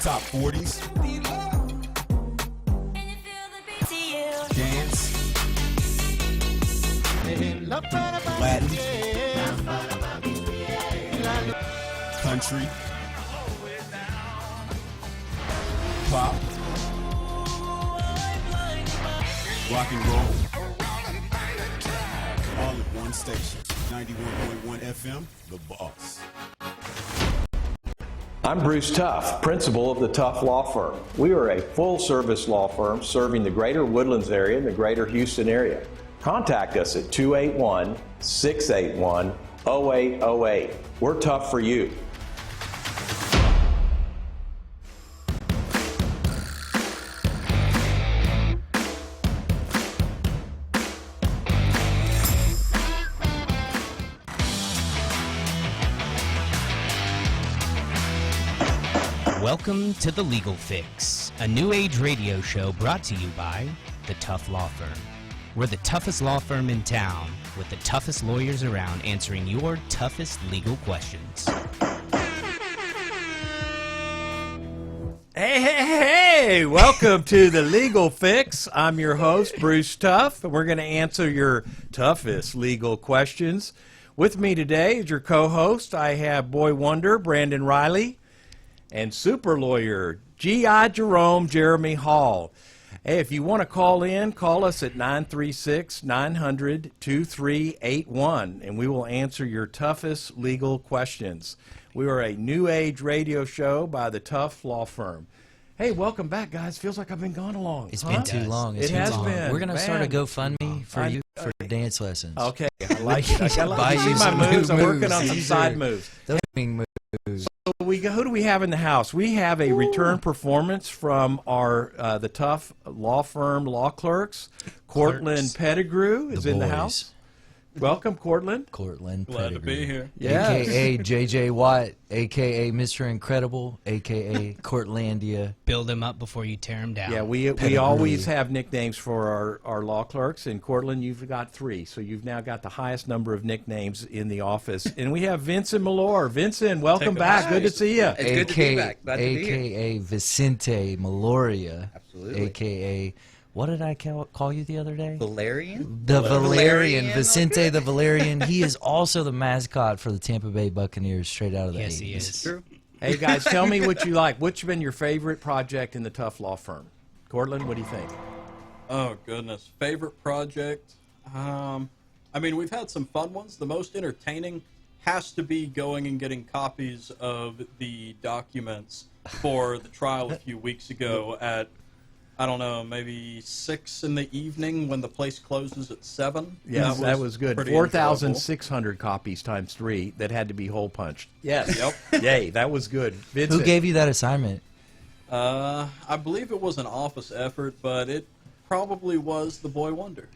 top 40s, dance, Latin, country, pop, rock and roll, all at one station. 91.1 FM, The Boss. I'm Bruce Tuff, principal of the Tuff Law Firm. We are a full-service law firm serving the greater Woodlands area and the greater Houston area. Contact us at 281-681-0808. We're tough for you. Welcome to The Legal Fix, a new age radio show brought to you by the Tuff Law Firm. We're the toughest law firm in town with the toughest lawyers around answering your toughest legal questions. Hey, welcome to The Legal Fix. I'm your host, Bruce Tuff, and we're going to answer your toughest legal questions. With me today is your co-host. I have Boy Wonder, Brandon Riley, and super lawyer, G.I. Jerome, Jeremy Hall. Hey, if you want to call in, call us at 936-900-2381, and we will answer your toughest legal questions. We are a new age radio show by the Tuff Law Firm. Hey, welcome back, guys. Feels like I've been gone along. It's been too long. It has been. We're going to start a GoFundMe for you for dance lessons. Okay, I like it. I Buy see you my some moves. new I'm working moves. on some These side are- moves. Those moves. So who do we have in the house? We have a return performance from our the Tuff Law Firm Law Clerks. Courtland Pettigrew is in the house. Welcome, Courtland. Courtland Glad Pettigrew. to be here. Yes. A.K.A. J.J. Watt, A.K.A. Mr. Incredible, A.K.A. Courtlandia. Build them up before you tear them down. Yeah, we Pettigrew. always have nicknames for our law clerks. And Courtland, you've got 3, so you've now got the highest number of nicknames in the office. And we have Vincent Melore. Vincent, welcome back. Good to see you. It's good to be back. Glad to be here. A.K.A. Vicente Meloria. Absolutely. A.K.A. What did I call you the other day? Valerian? The Valerian. Okay. Vicente the Valerian. He is also the mascot for the Tampa Bay Buccaneers straight out of the Yes, 80s. he is. True. Hey, guys, tell me what you like. What's been your favorite project in the Tuff Law Firm? Courtland, what do you think? Oh, goodness. Favorite project? I mean, we've had some fun ones. The most entertaining has to be going and getting copies of the documents for the trial a few weeks ago at, I don't know, maybe 6 in the evening when the place closes at 7. Yes, that was good. pretty 4,600 copies times 3 that had to be hole punched. Yes. Yep. Yay, that was good. Vincent. Who gave you that assignment? I believe it was an office effort, but it probably was the Boy Wonder.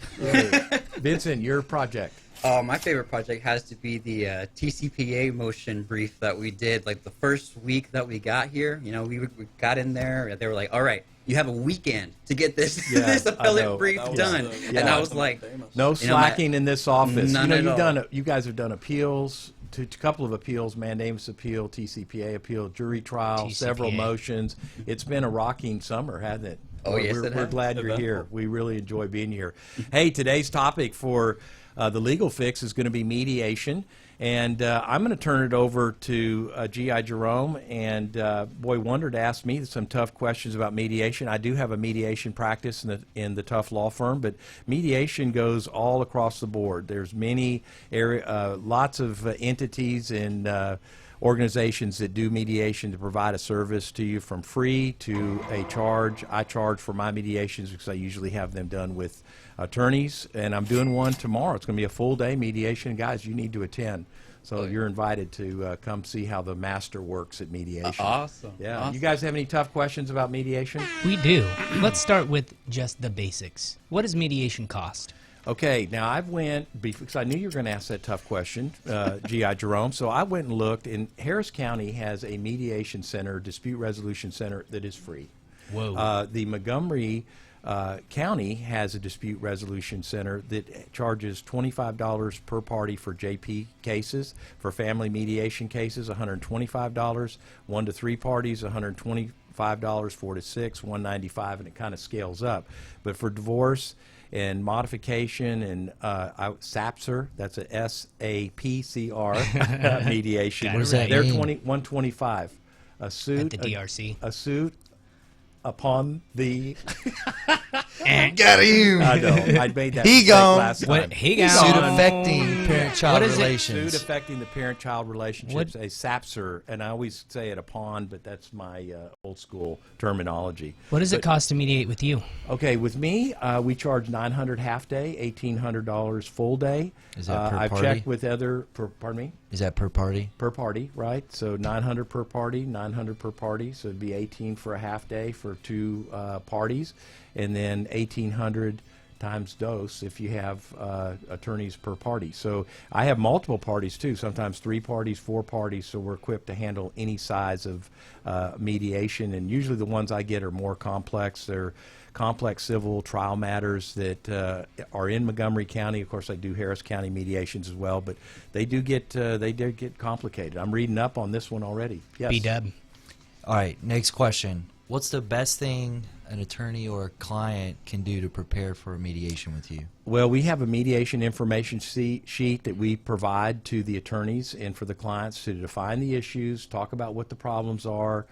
Vincent, your project. My favorite project has to be the TCPA motion brief that we did like the first week that we got here. You know, we got in there, and they were like, all right, you have a weekend to get this Yeah, this I know. appellate brief That was done. the- And I was like, famous. No You know, my- slacking in this office. None you at all. You guys have done appeals, to a couple of appeals, mandamus appeal, TCPA appeal, jury trial, several TCPA. motions. It's been a rocking summer, hasn't it? Oh, yes, we're it has. glad you're Eventful. here. We really enjoy being here. Hey, today's topic for the Legal Fix is going to be mediation. And I'm going to turn it over to G.I. Jerome and Boy Wonder to ask me some tough questions about mediation. I do have a mediation practice in the Tuff Law Firm, but mediation goes all across the board. There's many lots of entities and organizations that do mediation to provide a service to you from free to a charge. I charge for my mediations because I usually have them done with attorneys, and I'm doing one tomorrow. It's going to be a full-day mediation. Guys, you need to attend. So you're invited to come see how the master works at mediation. awesome. Yeah. Awesome. You guys have any tough questions about mediation? We do. Let's start with just the basics. What does mediation cost? Okay, now I went, because I knew you were going to ask that tough question, G.I. Jerome, so I went and looked, and Harris County has a mediation center, dispute resolution center, that is free. Whoa. The Montgomery County has a dispute resolution center that charges $25 per party for JP cases. For family mediation cases, $125. 1 to 3 parties, $125. $5, 4 to 6, $195, and it kind of scales up. But for divorce and modification and SAPCR, that's a SAPCR mediation. What does that They're mean? $125. A suit At the DRC. A suit upon the. Got him. I know. I made that He mistake gone. last time. What he Suit got? affecting parent-child What is it? relations. Suit affecting the parent-child relationships, What- a SAPCR, and I always say it upon, but that's my old school terminology. What does it cost to mediate with you? Okay, with me, we charge $900 half day, $1,800 full day. Is that per I've party? checked with other, pardon me? Is that per party? Per party, right? So 900 per party, 900 per party. So it'd be 18 for a half day for 2 parties, and then 1,800 times dose if you have attorneys per party. So I have multiple parties too. Sometimes 3 parties, 4 parties. So we're equipped to handle any size of mediation. And usually the ones I get are more complex. They're complex civil trial matters that are in Montgomery County. Of course, I do Harris County mediations as well, but they do get complicated. I'm reading up on this one already. Yes. B-Dub. All right, next question. What's the best thing an attorney or a client can do to prepare for a mediation with you? Well, we have a mediation information sheet that we provide to the attorneys and for the clients to define the issues, talk about what the problems are,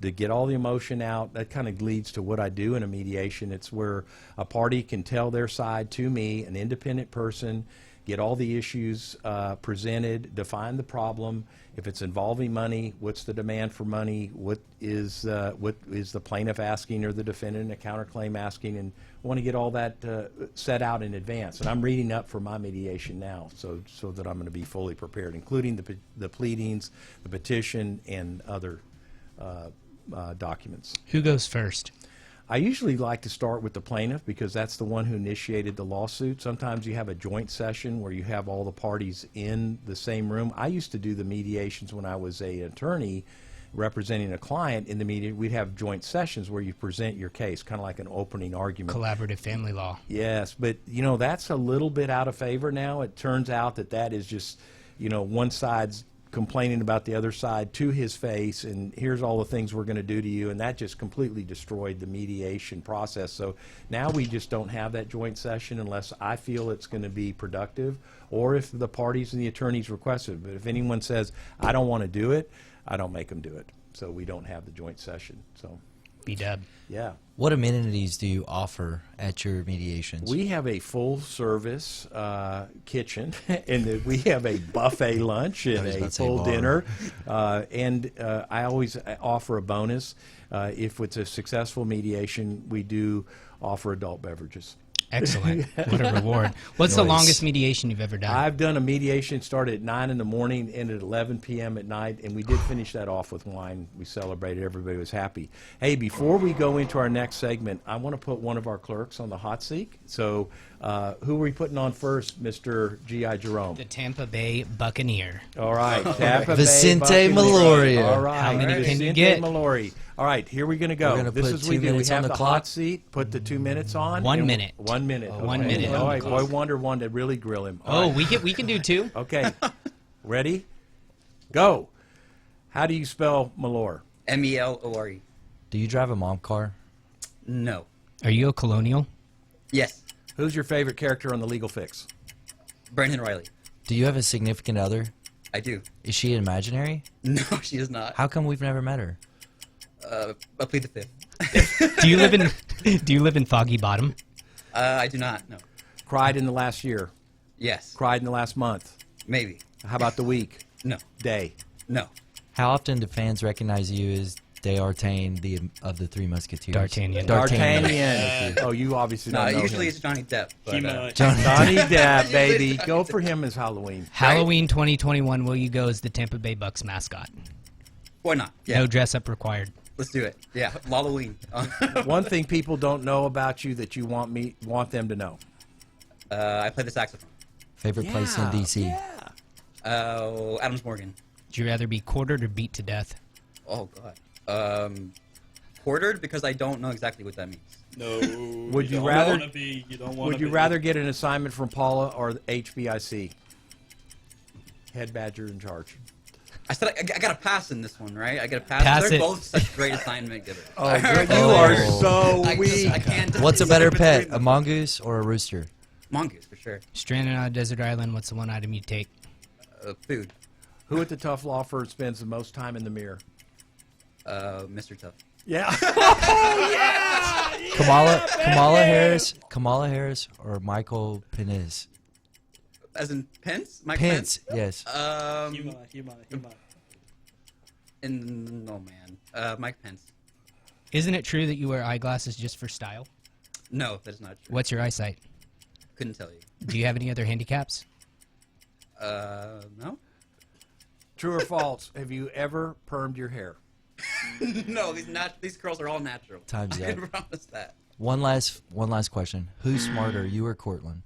to get all the emotion out. That kind of leads to what I do in a mediation. It's where a party can tell their side to me, an independent person, get all the issues presented, define the problem. If it's involving money, what's the demand for money? What is the plaintiff asking or the defendant a counterclaim asking? And I want to get all that set out in advance. And I'm reading up for my mediation now, so that I'm going to be fully prepared, including the pleadings, the petition, and other documents. Who goes first? I usually like to start with the plaintiff because that's the one who initiated the lawsuit. Sometimes you have a joint session where you have all the parties in the same room. I used to do the mediations when I was an attorney representing a client in the media. We'd have joint sessions where you present your case, kind of like an opening argument. Collaborative family law. Yes, but that's a little bit out of favor now. It turns out that is just, one side's complaining about the other side to his face, and here's all the things we're going to do to you, and that just completely destroyed the mediation process. So now we just don't have that joint session unless I feel it's going to be productive, or if the parties and the attorneys request it. But if anyone says, I don't want to do it, I don't make them do it. So we don't have the joint session. So B-Dub. yeah. What amenities do you offer at your mediations? We have a full-service kitchen, and we have a buffet lunch and was a about to say full bar. dinner. And I always offer a bonus. If it's a successful mediation, we do offer adult beverages. Excellent. What a reward. What's the Nice. longest mediation you've ever done? I've done a mediation, started at 9 in the morning, ended at 11 p.m. at night, and we did finish that off with wine. We celebrated. Everybody was happy. Hey, before we go into our next segment, I want to put one of our clerks on the hot seat. So who are we putting on first, Mr. G.I. Jerome? The Tampa Bay Buccaneer. All right. Tampa Bay Vicente Buccaneers. Melore. All right. How many can you Vicente get? Melore. All right, here we're going to go. We're gonna This put is 2 we do. We minutes on have the the clock. hot seat. Put the 2 minutes on. 1 and minute. 1 minute. Okay. 1 minute All on right. the Boy clock. Wonder wanted to really grill him. All Oh, right. we can do 2. Okay. Ready? Go. How do you spell Melore? Melore. Do you drive a mom car? No. Are you a colonial? Yes. Who's your favorite character on The Legal Fix? Brandon Riley. Do you have a significant other? I do. Is she imaginary? No, she is not. How come we've never met her? I plead the fifth. Do you live in Foggy Bottom? I do not. No. Cried in the last year. Yes. Cried in the last month. Maybe. How about the week? No. Day? No. How often do fans recognize you as D'Artagnan of the Three Musketeers? D'Artagnan. D'Artagnan. Oh, you obviously No. don't know Usually him. it's Johnny Depp. But, Johnny Depp, baby. Go for him as Halloween. Halloween 2021, will you go as the Tampa Bay Bucks mascot? why not? Yeah. No dress up required. Let's do it. Yeah. Halloween. One thing people don't know about you that you want them to know. I play the saxophone. Favorite place in D.C.? Yeah. Adams Morgan. Would you rather be quartered or beat to death? Oh God. Quartered because I don't know exactly what that means. No. Would you don't rather- wanna be, you don't wanna Would you be. rather get an assignment from Paula or HBIC? Head badger in charge. I said I got to pass in this one, right? I got to pass. Pass They're it. both such great assignment givers. Oh, you are so I weak. can't. What's a better pet, a mongoose or a rooster? Mongoose for sure. Stranded on a desert island, what's the one item you take? Food. Who at the Tough Law Firm spends the most time in the mirror? Mr. Tough. Yeah. Kamala Harris or Michael Pence? As in Pence? Mike Pence, yes. No man. Mike Pence. Isn't it true that you wear eyeglasses just for style? No, that is not true. What's your eyesight? Couldn't tell you. Do you have any other handicaps? No. True or false? Have you ever permed your hair? No, these curls are all natural. Time's I up. can promise that. One last question. Who's smarter, you or Courtland?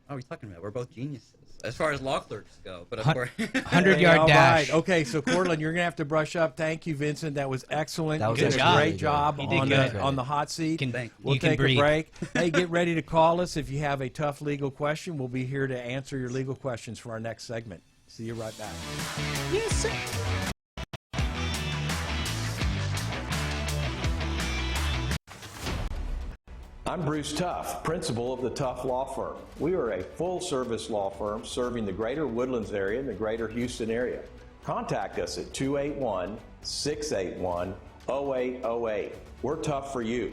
Oh, we're talking about? We're both geniuses as far as law clerks go. But of Hun- course, 100-yard all dash. right. Okay, so Courtland, you're going to have to brush up. Thank you, Vincent. That was excellent. That was You did good a job. great job You did on good. the, on the hot seat. Can- Thank you. We'll you can take a breathe. break. Hey, get ready to call us if you have a tough legal question. We'll be here to answer your legal questions for our next segment. See you right back. Yes, sir. I'm Bruce Tuff, principal of the Tuff Law Firm. We are a full-service law firm serving the greater Woodlands area and the greater Houston area. Contact us at 281-681-0808. We're tough for you.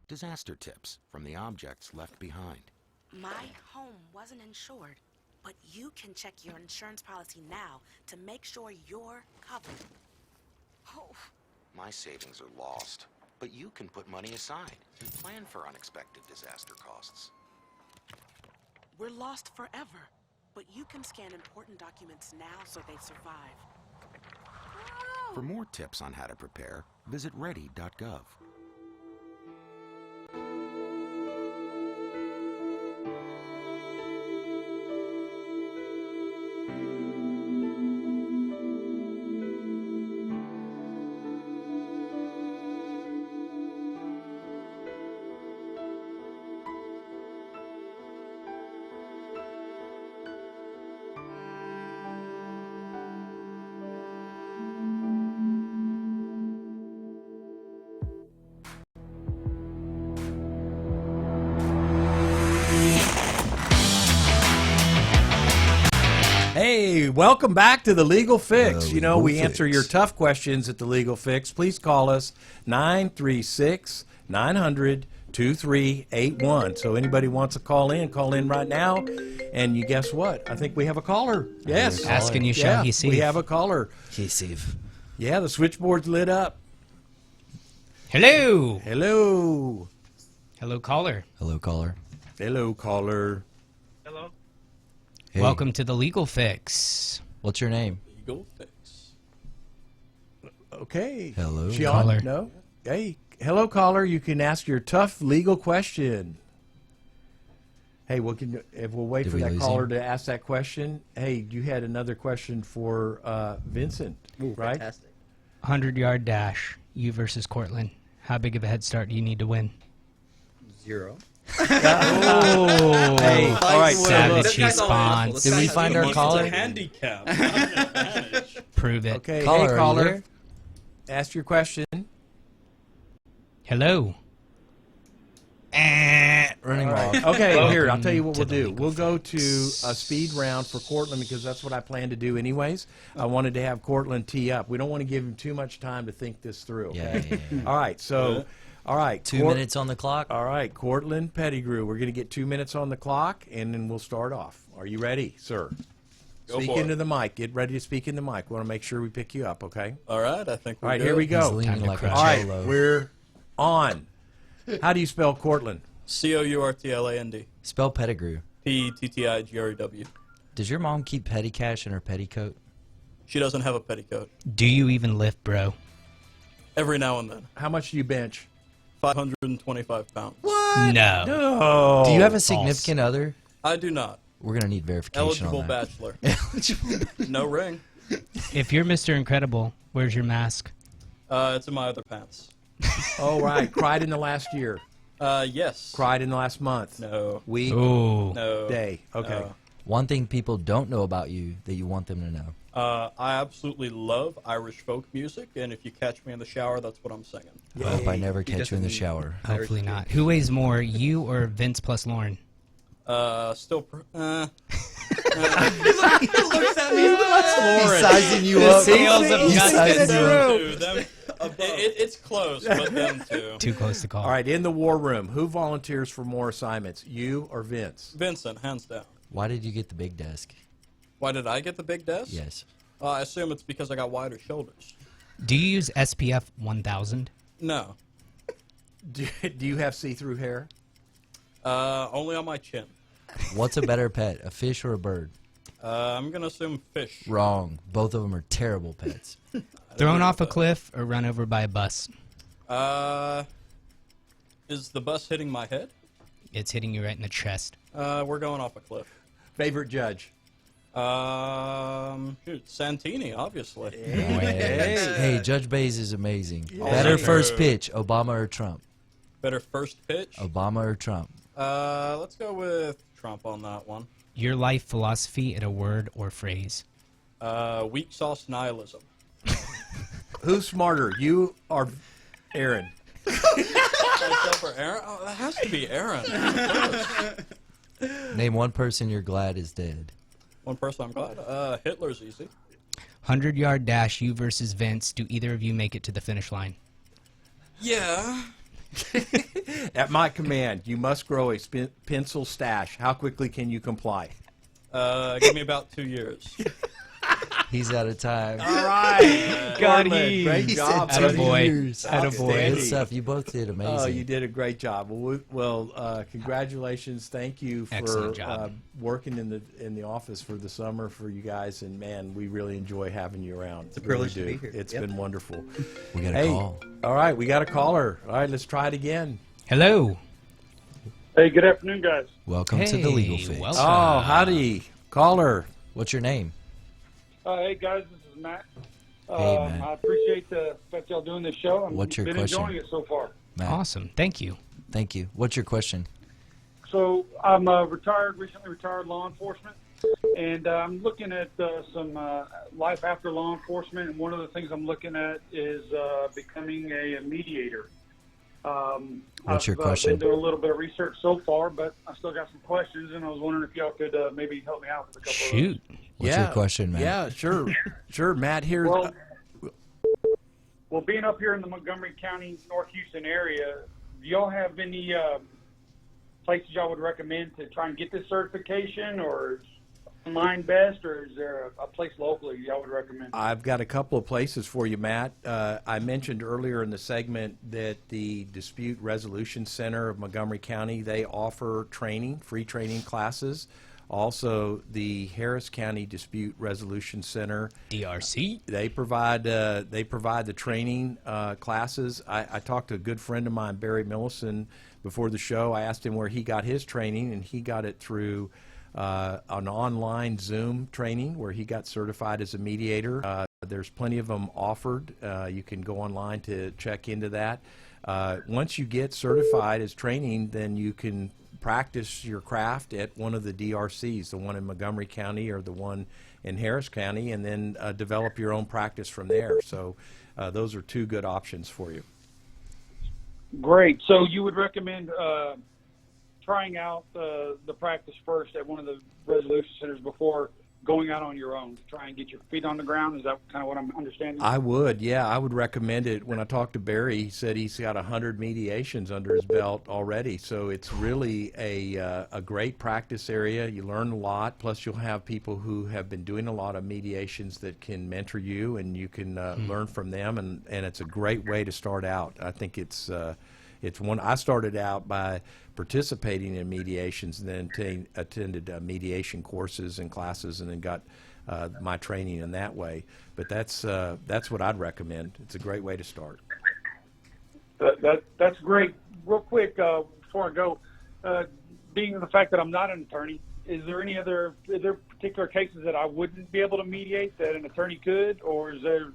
Disaster tips from the objects left behind. My home wasn't insured, but you can check your insurance policy now to make sure you're covered. Oh, My savings are lost, but you can put money aside and plan for unexpected disaster costs. we're lost forever, but you can scan important documents now so they survive. For more tips on how to prepare, visit ready.gov. Hey, welcome back to the Legal Fix. The You know, Legal we answer Fix. your tough questions at the Legal Fix. Please call us 936-900-2381. So anybody wants to call in right now. And you guess what? I think we have a caller. Yes. Asking you, Yeah, shall he see? we have a caller. Hey, Steve. Yeah, the switchboard's lit up. Hello. Hello. Hello, caller. Hello, caller. Hello, caller. Hey, Welcome to the Legal Fix. What's your name? Legal Fix. Okay. Hello, She on? caller. No? Hey, hello, caller. You can ask your tough legal question. Hey, if we'll wait Did for we that lose caller him? to ask that question. Hey, you had another question for Vincent, right? Fantastic. 100-yard dash. You versus Courtland. How big of a head start do you need to win? 0. Oh, Hey, all right. So savage look, This guy's all awful. response. This Did guy we has find no our money. caller? It's a handicap, not an advantage. Prove it. okay, Caller, hey, are you caller. there? Ask your question. Hello. Running All right. off. Okay, here, I'll tell you Welcome what to we'll the do. Legal We'll go to Fix. a speed round for Courtland because that's what I plan to do anyways. I wanted to have Courtland tee up. We don't want to give him too much time to think this through, okay? Yeah. All right, so, all right. 2 minutes on the clock. All right, Courtland Pettigrew. We're going to get 2 minutes on the clock, and then we'll start off. Are you ready, sir? Go Speak for into it. the mic. Get ready to speak in the mic. We want to make sure we pick you up, okay? All right, I think we're All right, good. here we He's go. leaning to like a crush. All right, cholo. we're on. How do you spell Courtland? Courtland. Spell Pettigrew. Pettigrew. Does your mom keep petty cash in her petticoat? She doesn't have a petticoat. Do you even lift, bro? Every now and then. How much do you bench? 525 pounds. No. No. Do you have a false. significant other? I do not. We're gonna need verification Eligible on that. bachelor. No ring. If you're Mr. Incredible, where's your mask? It's in my other pants. Oh, right. Cried in the last year. Yes. Cried in the last month. No. Week. Oh. No. Day. Okay. No. One thing people don't know about you that you want them to know. I absolutely love Irish folk music, and if you catch me in the shower, that's what I'm singing. I hope I never catch you in the shower. Hopefully not. Who weighs more, you or Vince plus Lauren? Still. Lauren. Lauren. Sizing you The up. scales of He's justice. sizing you up. It's close, but them two. Too close to call. All right, in the war room, who volunteers for more assignments, you or Vince? Vincent, hands down. Why did you get the big desk? Why did I get the big desk? Yes. I assume it's because I got wider shoulders. Do you use SPF 1000? No. Do you have see-through hair? Only on my chin. What's a better pet, a fish or a bird? I'm gonna assume fish. Wrong. Both of them are terrible pets. Thrown off a cliff or run over by a bus? Is the bus hitting my head? It's hitting you right in the chest. We're going off a cliff. Favorite judge? Santini, obviously. Hey, Judge Bays is amazing. Yeah. Better True. first pitch, Obama or Trump? Better first pitch? Obama or Trump? Let's go with Trump on that one. Your life philosophy in a word or phrase? Weak sauce nihilism. Who's smarter, you or Aaron? Myself or Aaron? Oh, that has to be Aaron. Name one person you're glad is dead. One person I'm glad. Hitler's easy. 100-yard dash, you versus Vince. Do either of you make it to the finish line? Yeah. At my command, you must grow a pencil stash. How quickly can you comply? Give me about 2 years. He's out of time. All right. God, Courtland, great job. said buddy. 2 years. Outstanding. Good stuff. You both did amazing. Oh, you did a great job. Well, congratulations. Thank you for Excellent job. working in the office for the summer for you guys. And man, we really enjoy having you around. It's a privilege Really to be do. here. It's Yep. been wonderful. We got a Hey, call. all right, we got a caller. All right, let's try it again. Hello. Hey, good afternoon, guys. Welcome to the Legal Hey, Fix. welcome. Oh, howdy, caller. What's your name? Hey, guys, this is Matt. Hey, Matt. I appreciate the fact y'all doing this show. I've What's your been question? enjoying it so far. Matt. Awesome. Thank you. Thank you. What's your question? So I'm recently retired law enforcement, and I'm looking at some life after law enforcement, and one of the things I'm looking at is becoming a mediator. What's your I've question? been doing a little bit of research so far, but I still got some questions, and I was wondering if y'all could maybe help me out with a couple Shoot. What's your question, Matt? Yeah, sure. Sure, Matt, here. of those. Well, being up here in the Montgomery County, North Houston area, do y'all have any places y'all would recommend to try and get this certification, or is online best, or is there a place locally y'all would recommend? I've got a couple of places for you, Matt. I mentioned earlier in the segment that the Dispute Resolution Center of Montgomery County, they offer training, free training classes. Also, the Harris County Dispute Resolution Center, DRC. they provide the training classes. I talked to a good friend of mine, Barry Millison, before the show. I asked him where he got his training, and he got it through an online Zoom training where he got certified as a mediator. There's plenty of them offered. You can go online to check into that. Once you get certified as training, then you can practice your craft at one of the DRCs, the one in Montgomery County or the one in Harris County, and then develop your own practice from there. So those are two good options for you. Great. So you would recommend trying out the practice first at one of the resolution centers before going out on your own to try and get your feet on the ground? Is that kind of what I'm understanding? I would, yeah. I would recommend it. When I talked to Barry, he said he's got 100 mediations under his belt already. So it's really a great practice area. You learn a lot. Plus, you'll have people who have been doing a lot of mediations that can mentor you, and you can learn from them. And it's a great way to start out. I think it's one. I started out by participating in mediations, and then attended mediation courses and classes, and then got my training in that way. But that's what I'd recommend. It's a great way to start. That's great. Real quick, before I go, being the fact that I'm not an attorney, is there particular cases that I wouldn't be able to mediate that an attorney could, or is there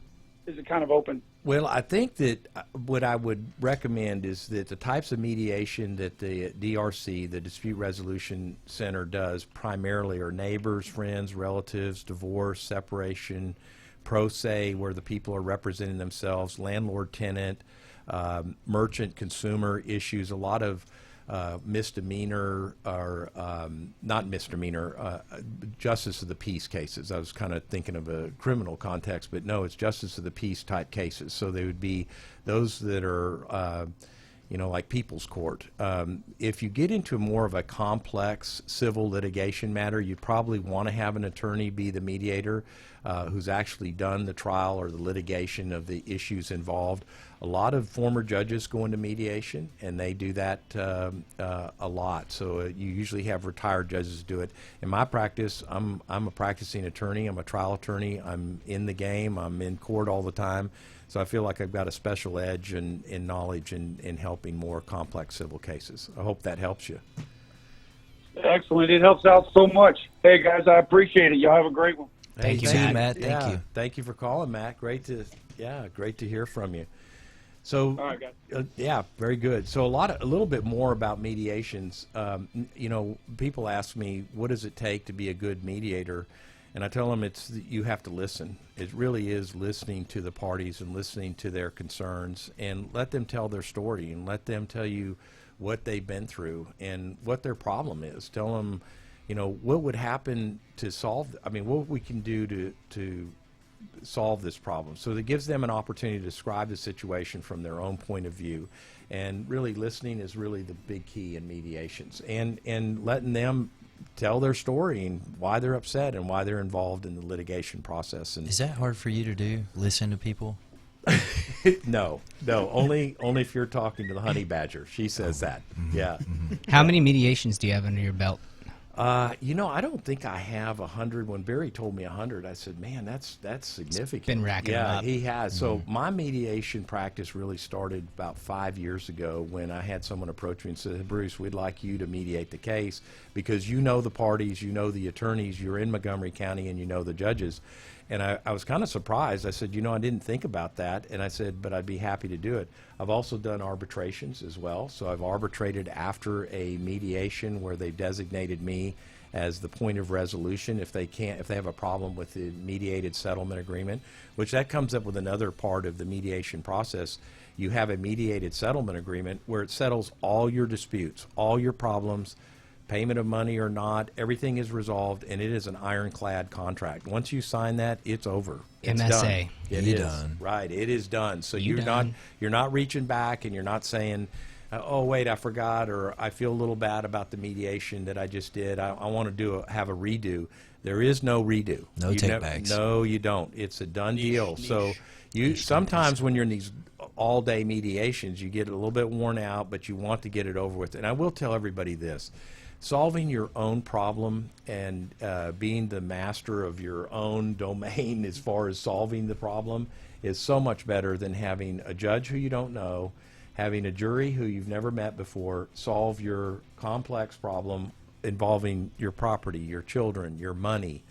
is it kind of open? Well, I think that what I would recommend is that the types of mediation that the DRC, the Dispute Resolution Center, does primarily are neighbors, friends, relatives, divorce, separation, pro se, where the people are representing themselves, landlord-tenant, merchant consumer issues, a lot of misdemeanor or not misdemeanor, justice of the peace cases. I was kind of thinking of a criminal context, but no, it's justice of the peace type cases. So they would be those that are, like people's court. If you get into more of a complex civil litigation matter, you'd probably want to have an attorney be the mediator who's actually done the trial or the litigation of the issues involved. A lot of former judges go into mediation, and they do that a lot. So you usually have retired judges do it. In my practice, I'm a practicing attorney. I'm a trial attorney. I'm in the game. I'm in court all the time. So I feel like I've got a special edge in knowledge in helping more complex civil cases. I hope that helps you. Excellent. It helps out so much. Hey, guys, I appreciate it. Y'all have a great one. Thank you, Matt. Thank you. Thank you for calling, Matt. Great to hear from you. So, All right, guys. yeah, very good. So a little bit more about mediations. People ask me, what does it take to be a good mediator? And I tell them you have to listen. It really is listening to the parties and listening to their concerns, and let them tell their story and let them tell you what they've been through and what their problem is. Tell them, what would happen to solve. What we can do to solve this problem. So that gives them an opportunity to describe the situation from their own point of view. And really listening is really the big key in mediations, and letting them tell their story and why they're upset and why they're involved in the litigation process. And is that hard for you to do? Listen to people? No, only if you're talking to the honey badger. She says that. Yeah. How many mediations do you have under your belt? I don't think I have 100. When Barry told me 100, I said, man, that's significant. It's been racking up. Yeah, he has. So my mediation practice really started about 5 years ago when I had someone approach me and said, Bruce, we'd like you to mediate the case because you know the parties, you know the attorneys, you're in Montgomery County, and you know the judges. And I was kind of surprised. I said, I didn't think about that. And I said, but I'd be happy to do it. I've also done arbitrations as well. So I've arbitrated after a mediation where they've designated me as the point of resolution if they have a problem with the mediated settlement agreement, which that comes up with another part of the mediation process. You have a mediated settlement agreement where it settles all your disputes, all your problems, payment of money or not, everything is resolved, and it is an ironclad contract. Once you sign that, it's over. It's MSA. done. It is done. Right. It is done. So You you're done. not reaching back, and you're not saying, oh wait, I forgot, or I feel a little bad about the mediation that I just did. I want to have a redo. There is no redo. No take-backs. No, you don't. It's a done deal. So you sometimes when you're in these all-day mediations, you get a little bit worn out, but you want to get it over with. And I will tell everybody this. Solving your own problem and being the master of your own domain as far as solving the problem is so much better than having a judge who you don't know, having a jury who you've never met before solve your complex problem involving your property, your children, your money,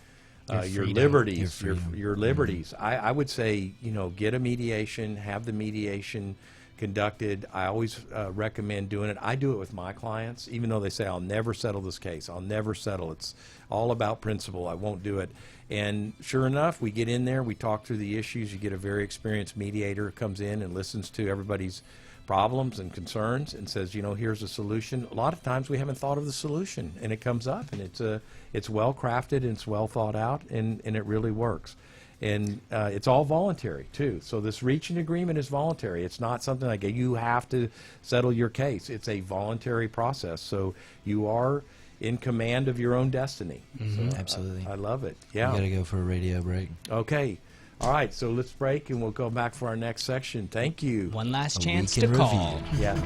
your liberties, your liberties. I would say, get a mediation, have the mediation conducted. I always recommend doing it. I do it with my clients, even though they say, I'll never settle this case. I'll never settle. It's all about principle. I won't do it. And sure enough, we get in there, we talk through the issues. You get a very experienced mediator who comes in and listens to everybody's problems and concerns and says, here's a solution. A lot of times we haven't thought of the solution, and it comes up, and it's well crafted and it's well thought out, and it really works. And it's all voluntary, too. So this reaching agreement is voluntary. It's not something like you have to settle your case. It's a voluntary process. So you are in command of your own destiny. So Absolutely. I love it. Yeah. We got to go for a radio break. Okay. All right. So let's break, and we'll go back for our next section. Thank you. One last A chance week to in call. review. Yeah.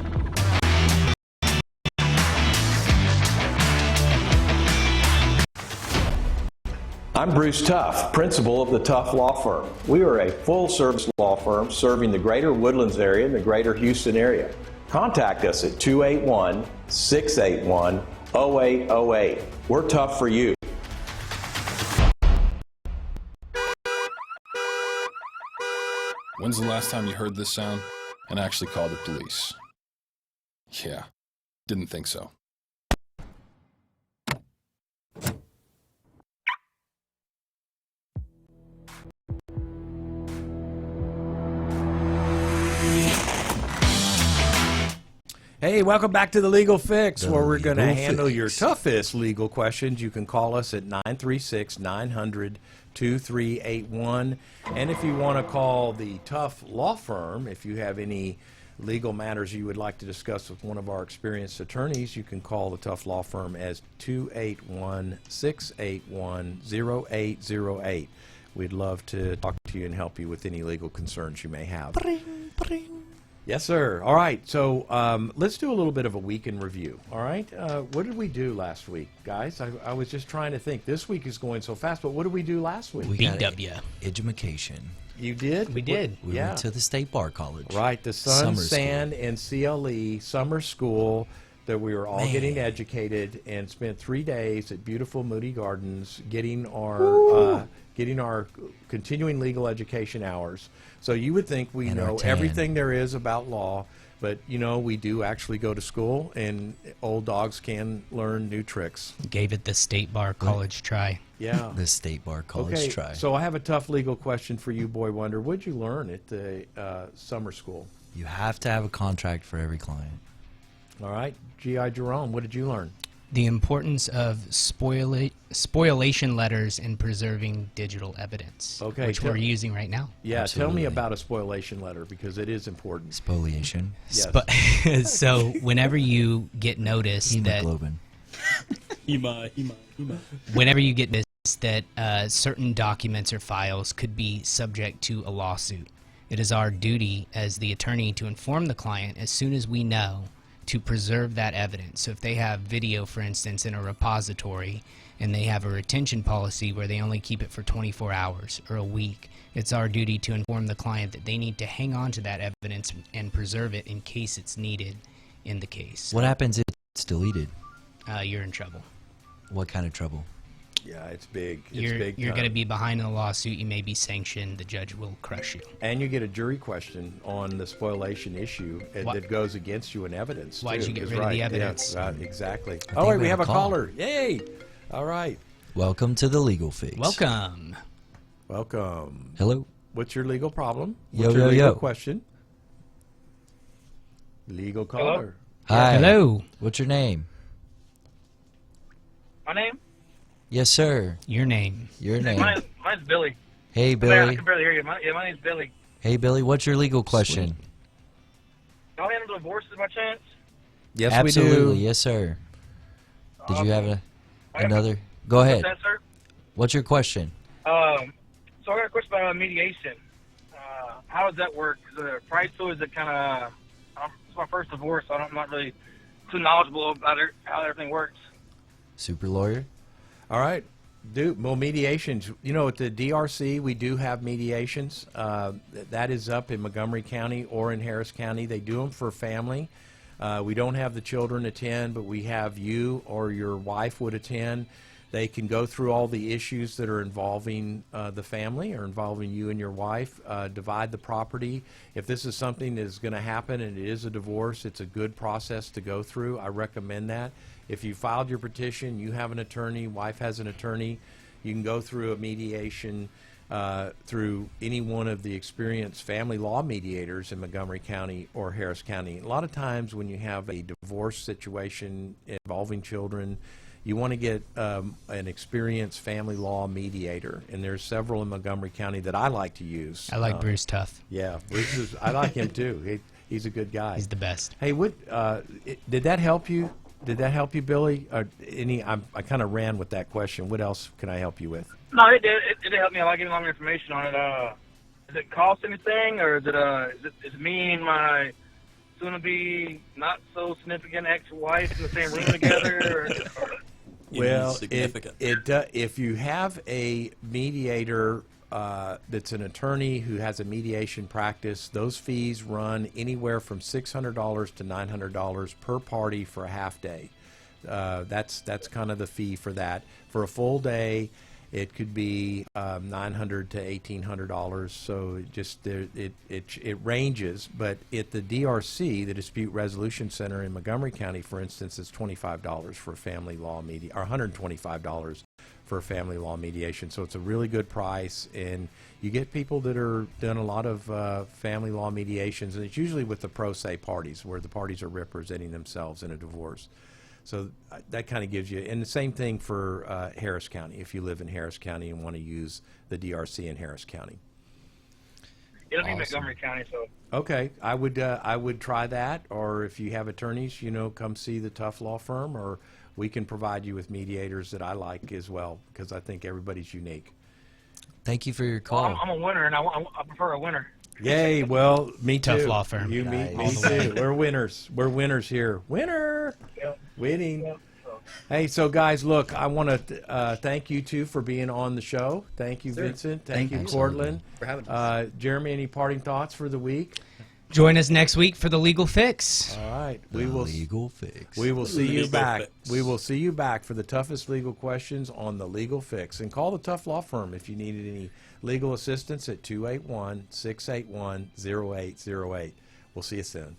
I'm Bruce Tuff, principal of the Tuff Law Firm. We are a full-service law firm serving the greater Woodlands area and the greater Houston area. Contact us at 281-681-0808. We're tough for you. When's the last time you heard this sound and actually called the police? Yeah, didn't think so. Hey, welcome back to the Legal Fix, The where we're going to Legal handle your Fix. toughest legal questions. You can call us at 936-900-2381. And if you want to call the Tough Law Firm, if you have any legal matters you would like to discuss with one of our experienced attorneys, you can call the Tough Law Firm as 281-681-0808. We'd love to talk to you and help you with any legal concerns you may have. Yes, sir. All right, so let's do a little bit of a week in review, all right? What did we do last week, guys? I was just trying to think. This week is going so fast, but what did we do last week? We got BW. education. You did? We did. We went to the State Bar College. Right, the Sun, Summer Sand, and CLE summer school that we were all Man. getting educated and spent 3 days at beautiful Moody Gardens getting our continuing legal education hours. So you would think we And our know tan. everything there is about law, but you know we do actually go to school, and old dogs can learn new tricks. Gave it the State Bar College try. Yeah. The State Bar College Okay, try. so I have a tough legal question for you, Boy Wonder. What did you learn at the summer school? You have to have a contract for every client. All right, G.I. Jerome, what did you learn? The importance of spoliation letters in preserving digital evidence, Okay, which we're using right now. Yeah, tell Absolutely. me about a spoliation letter because it is important. Spoliation. Yes. So whenever you get notice that Hemoglobin. whenever you get this that certain documents or files could be subject to a lawsuit, it is our duty as the attorney to inform the client as soon as we know to preserve that evidence. So if they have video, for instance, in a repository and they have a retention policy where they only keep it for 24 hours or a week, it's our duty to inform the client that they need to hang on to that evidence and preserve it in case it's needed in the case. What happens if it's deleted? You're in trouble. What kind of trouble? Yeah, it's big. It's You're big going to time. be behind in a lawsuit. You may be sanctioned. The judge will crush you. And you get a jury question on the spoliation issue that goes against you in evidence. Why'd too, you get is rid of the right. evidence? Yeah, right, exactly. think Oh, wait, we we have have a a call. caller. Yay! All right. Welcome to the Legal Fix. Welcome. Welcome. Hello. What's your legal problem? Yo, What's your yo, legal yo. question? Legal caller. Hi. Hello. What's your name? My name? Yes, sir. Your name. Your name. Mine's Billy. Hey, Man, I Billy. can barely hear you. My name's Billy. Hey, Billy. What's your legal question? Y'all handle divorces by chance? Yes, Absolutely. we do. Yes, sir. Did you have I got- another? Go ahead. What's that, sir? What's your question? So I got a question about mediation. How does that work? Is it a price to it? Is it kind of... It's my first divorce, so I'm not really too knowledgeable about how everything works. Super lawyer? All right. Well, mediations, you know, at the DRC, we do have mediations. That is up in Montgomery County or in Harris County. They do them for family. We don't have the children attend, but we have you or your wife would attend. They can go through all the issues that are involving the family or involving you and your wife, divide the property. If this is something that is going to happen and it is a divorce, it's a good process to go through. I recommend that. If you filed your petition, you have an attorney, wife has an attorney, you can go through a mediation through any one of the experienced family law mediators in Montgomery County or Harris County. A lot of times when you have a divorce situation involving children, you want to get an experienced family law mediator, and there's several in Montgomery County that I like to use. I like Bruce Tuff. Yeah, Bruce is, I like him too. He's a good guy. He's the best. Hey, did that help you? Did that help you, Billy? Or I kind of ran with that question. What else can I help you with? No, it did. It did help me. I like getting a lot more information on it. Does it cost anything, or is it me and my soon-to-be not-so-significant ex-wife in the same room together? Well, if you have a mediator that's an attorney who has a mediation practice, those fees run anywhere from $600 to $900 per party for a half day. That's kind of the fee for that. For a full day, It could be $900 to $1,800. So it ranges. But at the DRC, the Dispute Resolution Center in Montgomery County, for instance, it's $25 for a family law mediation, or $125 for a family law mediation. So it's a really good price, and you get people that are done a lot of family law mediations, and it's usually with the pro se parties, where the parties are representing themselves in a divorce. So that kind of gives you, and the same thing for Harris County, if you live in Harris County and want to use the DRC in Harris County. It'll be Montgomery County, so. Okay, I would try that, or if you have attorneys, come see the Tough Law Firm, or we can provide you with mediators that I like as well, because I think everybody's unique. Thank you for your call. Well, I'm a winner, and I prefer a winner. Yay! Well, me too. Tough Law Firm. You, Nice. me too. We're winners. We're winners here. Winner. Yep. Winning. Yep. Hey, so guys, look, I want to thank you two for being on the show. Thank you, Sir. Vincent. Thank Thank you, you. Courtland. For having us. Jeremy, any parting thoughts for the week? Join us next week for the Legal Fix. All right, The Legal Fix. We will see you Legal back. Fix. We will see you back for the toughest legal questions on the Legal Fix. And call the Tough Law Firm if you needed any legal assistance at 281-681-0808. We'll see you soon.